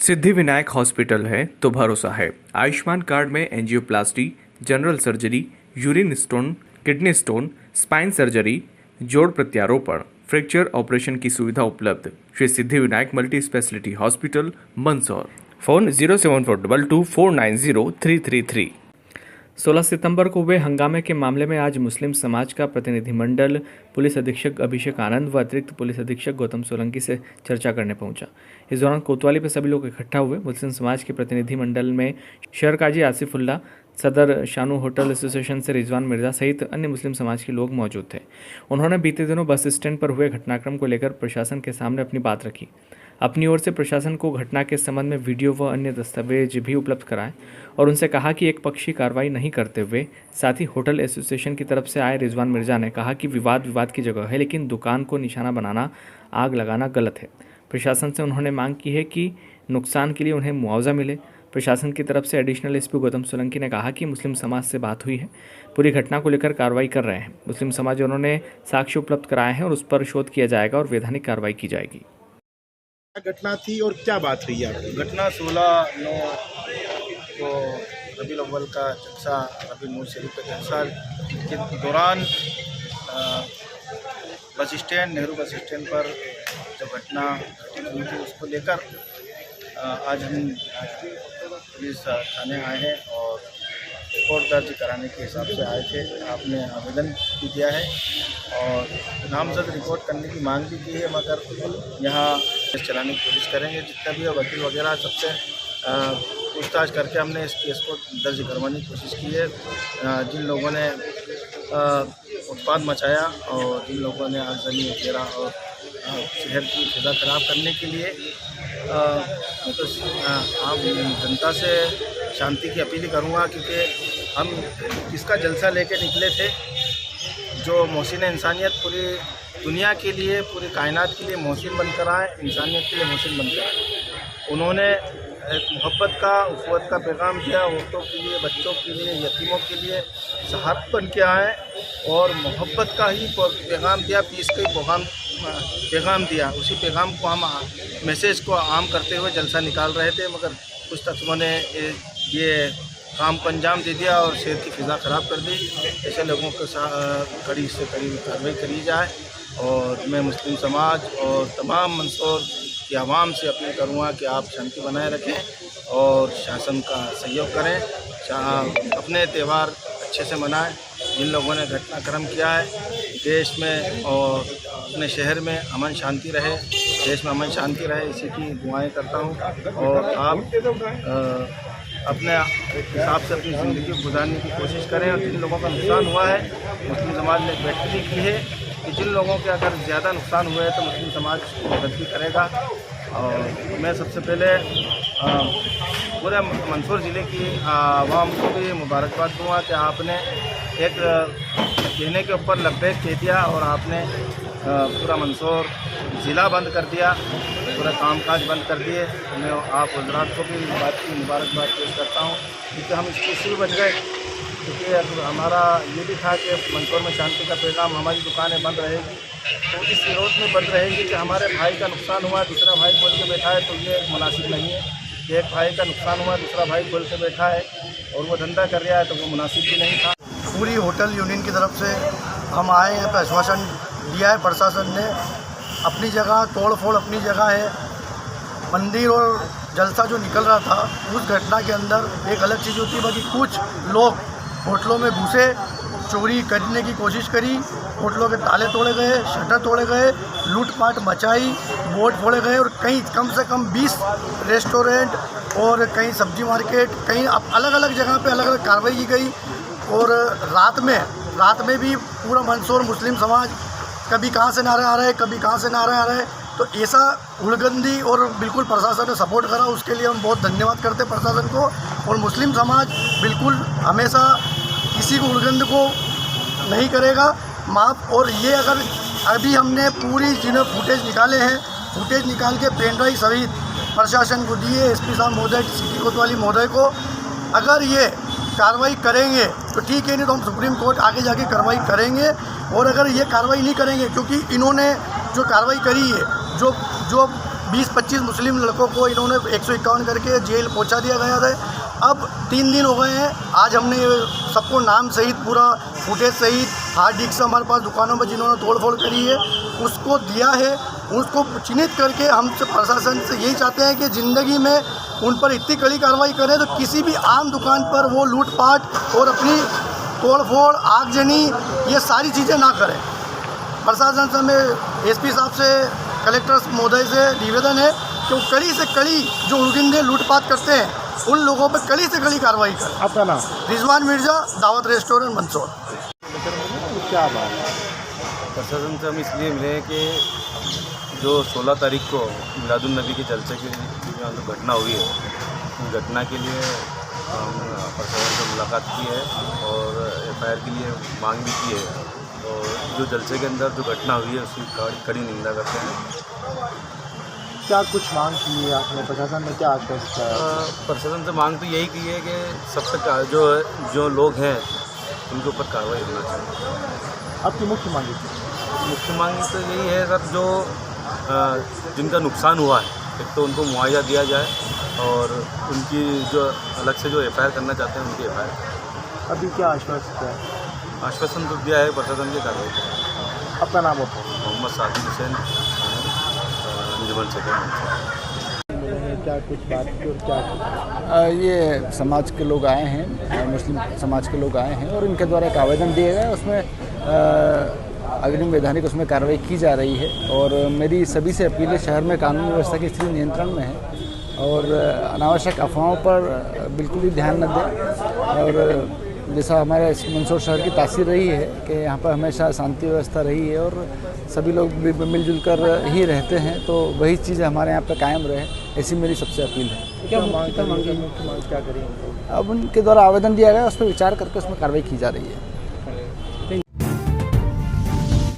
Siddhivinayak hospital है तो भरोसा है। आयुष्मान कार्ड में angioplasty, general surgery, urine stone, kidney stone, spine surgery, जोड़ प्रत्यारोपण, फ्रैक्चर ऑपरेशन की सुविधा उपलब्ध। Shri Siddhivinayak multi speciality hospital, Mandsaur. Phone 07422490333। 16 सितंबर को हुए हंगामे के मामले में आज मुस्लिम समाज का प्रतिनिधिमंडल पुलिस अधीक्षक अभिषेक आनंद व अतिरिक्त पुलिस अधीक्षक गौतम सोलंकी से चर्चा करने पहुंचा। इस दौरान कोतवाली पर सभी लोग इकट्ठा हुए। मुस्लिम समाज के प्रतिनिधिमंडल में शहर काजी आसिफुल्ला, सदर शानू होटल एसोसिएशन से रिजवान मिर्जा सहित अन्य मुस्लिम समाज के लोग मौजूद थे। उन्होंने बीते दिनों बस स्टैंड पर हुए घटनाक्रम को लेकर प्रशासन के सामने अपनी बात रखी। अपनी ओर से प्रशासन को घटना के संबंध में वीडियो व अन्य दस्तावेज भी उपलब्ध कराएं और उनसे कहा कि एक पक्षी कार्रवाई नहीं करते हुए। साथ ही होटल एसोसिएशन की तरफ से आए रिजवान मिर्जा ने कहा कि विवाद की जगह है, लेकिन दुकान को निशाना बनाना, आग लगाना गलत है। प्रशासन से उन्होंने मांग की है कि नुकसान के लिए उन्हें मुआवजा मिले। प्रशासन की तरफ से एडिशनल एसपी गौतम सोलंकी ने कहा कि मुस्लिम समाज से बात हुई है, पूरी घटना को लेकर कार्रवाई कर रहे हैं। मुस्लिम समाज उन्होंने साक्ष्य उपलब्ध कराए हैं और उस पर शोध किया जाएगा और वैधानिक कार्रवाई की जाएगी। घटना थी और क्या बात हुई है? घटना 16/9 को रबीउल अव्वल का जलसा, रबीउल नूर शरीफ का जलसा के दौरान bus stand, Nehru bus stand पर जो घटना हुई थी उसको लेकर आज हम पुलिस थाने आए हैं और रिपोर्ट दर्ज कराने के हिसाब से आए थे। आपने आवेदन भी दिया है और नामजद रिपोर्ट करने की मांग भी की है, मगर यहाँ केस चलाने की कोशिश करेंगे। जितना भी वकील वगैरह सबसे पूछताछ करके हमने इस केस को दर्ज करवाने की कोशिश की है। जिन लोगों ने उत्पाद मचाया और जिन लोगों ने आगजनी वगैरह और शहर की फिजा खराब करने के लिए तो आम जनता से शांति की अपील करूँगा, क्योंकि हम इसका जलसा लेके निकले थे। जो मोहसिन इंसानियत पूरी दुनिया के लिए, पूरी कायनात के लिए मोहसिन बनकर आए, इंसानियत के लिए मोहसिन बनकर आए। उन्होंने एक मोहब्बत का, उखवत का पैगाम दिया, औरतों के लिए, बच्चों के लिए, यतीमों के लिए सहारा बन के आए और मोहब्बत का ही पैगाम दिया, पीस का ही पैगाम दिया। उसी पैगाम को हम मैसेज को आम करते हुए जलसा निकाल रहे थे, मगर कुछ तत्वों ने ये काम को अंजाम दे दिया और शहर की फिजा ख़राब कर दी। ऐसे लोगों के साथ कड़ी से कड़ी कार्रवाई करी जाए और मैं मुस्लिम समाज और तमाम मंदसौर की आवाम से अपील करूँगा कि आप शांति बनाए रखें और शासन का सहयोग करें, अपने त्यौहार अच्छे से मनाएं। जिन लोगों ने घटनाक्रम किया है, देश में और अपने शहर में अमन शांति रहे, देश में अमन शांति रहे, इसी की दुआएं करता हूं। और आप अपने हिसाब से अपनी ज़िंदगी को गुजारने की कोशिश करें। और जिन लोगों का नुकसान हुआ है, मुस्लिम समाज ने एक बैठक भी की है कि जिन लोगों के अगर ज़्यादा नुकसान हुआ है तो मुस्लिम समाज उसकी मदद भी करेगा। और मैं सबसे पहले पूरे मंदसौर ज़िले की आवाम को भी मुबारकबाद दूँगा कि आपने एक कहने के ऊपर लब्बैक कह दिया और आपने पूरा मंदसौर ज़िला बंद कर दिया, पूरा कामकाज बंद कर दिए। मैं आप हजरात को भी बात की मुबारकबाद पेश करता हूँ, क्योंकि हम इसके शुरू बच गए। क्योंकि हमारा ये भी था कि मंदसौर में शांति का पैगाम, हमारी दुकानें बंद रहेगी तो इस विरोध में बंद रहेगी कि हमारे भाई का नुकसान हुआ, दूसरा भाई खोल के बैठा है, तो ये मुनासिब नहीं है कि एक भाई का नुकसान हुआ, दूसरा भाई खोल के बैठा है और वो धंधा कर रहा है, तो वो मुनासिब भी नहीं था। पूरी होटल यूनियन की तरफ से हम आए हैं, आश्वासन दिया है प्रशासन ने। अपनी जगह तोड़ फोड़ अपनी जगह है। मंदिर और जलसा जो निकल रहा था उस घटना के अंदर एक अलग चीज़ होती है, बाकी कुछ लोग होटलों में घुसे, चोरी करने की कोशिश करी, होटलों के ताले तोड़े गए, शटर तोड़े गए, लूटपाट मचाई, बोर्ड फोड़े गए और कई कम से कम 20 रेस्टोरेंट और कई सब्जी मार्केट, कई अलग अलग जगह पे अलग अलग कार्रवाई की गई। और रात में भी पूरा मंदसौर मुस्लिम समाज कभी कहाँ से नारे आ रहे हैं, कभी कहाँ से नारे आ रहे हैं। तो ऐसा हुड़गंदी और बिल्कुल प्रशासन ने सपोर्ट करा, उसके लिए हम बहुत धन्यवाद करते हैं प्रशासन को। और मुस्लिम समाज बिल्कुल हमेशा किसी को हुड़गंद को नहीं करेगा माफ़। और ये अगर अभी हमने पूरी जिन्हें फुटेज निकाले हैं, फुटेज निकाल के पेन ड्राइव सहित प्रशासन को दिए, एसपी साहब महोदय, सिटी कोतवाली महोदय को। अगर ये कार्रवाई करेंगे तो ठीक है, नहीं तो हम सुप्रीम कोर्ट आगे जाके कार्रवाई करेंगे। और अगर ये कार्रवाई नहीं करेंगे, क्योंकि इन्होंने जो कार्रवाई करी है, जो 20-25 मुस्लिम लड़कों को इन्होंने 151 करके जेल पहुंचा दिया गया था। अब 3 दिन हो गए हैं। आज हमने सबको नाम सहित पूरा फुटेज सहित हार्ड डिस्क हमारे पास दुकानों में जिन्होंने तोड़फोड़ करी है उसको दिया है। उसको चिन्हित करके हम प्रशासन से यही चाहते हैं कि ज़िंदगी में उन पर इतनी कड़ी कार्रवाई करें तो किसी भी आम दुकान पर वो लूटपाट और अपनी तोड़फोड़ आगजनी ये सारी चीज़ें ना करें। प्रशासन से हमें एसपी साहब से कलेक्टर महोदय से निवेदन है कि वो कड़ी से कड़ी जो उर्गिंदे लूटपाट करते हैं उन लोगों पर कड़ी से कड़ी कार्रवाई करें। आपका नाम? रिजवान मिर्ज़ा, दावत रेस्टोरेंट मंदसौर। क्या बात है? प्रशासन से हम इसलिए मिले हैं कि जो 16 तारीख को मिलादुन्नबी के जलसे के जो घटना हुई है उस घटना के लिए हम प्रशासन से मुलाकात की है और FIR के लिए मांग भी की है। और जो जलसे के अंदर जो घटना हुई है उसकी कड़ी निंदा करते हैं। क्या कुछ मांग की है आपने? प्रशासन ने क्या आश्वस्त किया? प्रशासन से मांग तो यही की है कि सब तक जो लोग हैं उनके ऊपर कार्रवाई होना चाहिए। आपकी मुख्य मांग मुख्य मांग तो यही है सर, जो जिनका नुकसान हुआ है एक तो उनको मुआवजा दिया जाए और उनकी जो अलग से जो FIR करना चाहते हैं उनकी FIR। अभी क्या आश्वस्त किया है? आश्वासन तो दिया है प्रशासन की कार्रवाई। आपका नाम होता मोहम्मद सादिक हुसैन, अंजुमन सेक्रेटरी। क्या कुछ बात की और क्या? ये समाज के लोग आए हैं, मुस्लिम समाज के लोग आए हैं और इनके द्वारा एक आवेदन दिए गए, उसमें अग्रिम वैधानिक उसमें कार्रवाई की जा रही है। और मेरी सभी से अपील है, शहर में कानून व्यवस्था की स्थिति नियंत्रण में है और अनावश्यक अफवाहों पर बिल्कुल भी ध्यान न दें। और जैसा हमारे मंदसौर शहर की तासीर रही है कि यहाँ पर हमेशा शांति व्यवस्था रही है और सभी लोग मिलजुल कर ही रहते हैं, तो वही चीज़ हमारे यहाँ पर कायम रहे, ऐसी मेरी सबसे अपील है। क्या मांग क्या करेंगे? अब उनके द्वारा आवेदन दिया गया, उस पर विचार करके उसमें कार्रवाई की जा रही है।